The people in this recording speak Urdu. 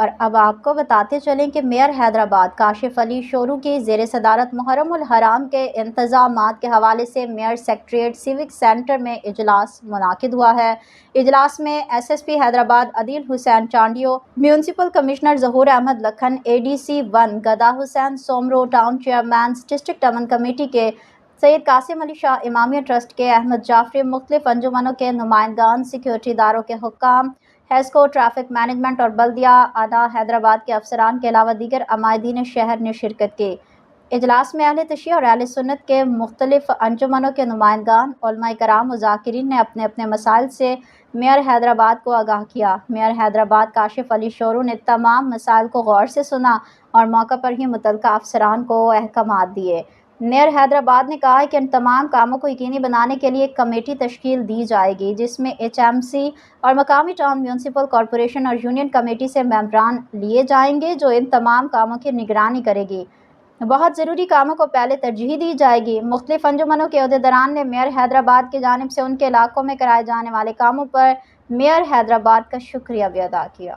اور اب آپ کو بتاتے چلیں کہ میئر حیدرآباد کاشف علی شورو کی زیر صدارت محرم الحرام کے انتظامات کے حوالے سے میئر سیکریٹریٹ سیوک سینٹر میں اجلاس منعقد ہوا ہے۔ اجلاس میں ایس ایس پی حیدرآباد عدیل حسین چانڈیو، میونسپل کمشنر ظہور احمد لکھن، اے ڈی سی 1 گدا حسین سومرو، ٹاؤن چیئرمین ڈسٹرکٹ امن کمیٹی کے سید قاسم علی شاہ، امامیہ ٹرسٹ کے احمد جعفری، مختلف انجمنوں کے نمائندگان، سیکیورٹی اداروں کے حکام، ہیسکو، ٹریفک مینجمنٹ اور بلدیہ اعلیٰ حیدرآباد کے افسران کے علاوہ دیگر عمائدین شہر نے شرکت کی۔ اجلاس میں اہل تشیع اور اہل سنت کے مختلف انجمنوں کے نمائندگان، علماء کرام و ذاکرین نے اپنے اپنے مسائل سے میئر حیدرآباد کو آگاہ کیا۔ میئر حیدرآباد کاشف علی شورو نے تمام مسائل کو غور سے سنا اور موقع پر ہی متعلقہ افسران کو احکامات دیے۔ میئر حیدرآباد نے کہا کہ ان تمام کاموں کو یقینی بنانے کے لیے ایک کمیٹی تشکیل دی جائے گی جس میں ایچ ایم سی اور مقامی ٹاؤن میونسپل کارپوریشن اور یونین کمیٹی سے ممبران لیے جائیں گے جو ان تمام کاموں کی نگرانی کرے گی۔ بہت ضروری کاموں کو پہلے ترجیح دی جائے گی۔ مختلف انجمنوں کے عہدیداران نے میئر حیدرآباد کی جانب سے ان کے علاقوں میں کرائے جانے والے کاموں پر میئر حیدرآباد کا شکریہ بھی ادا کیا۔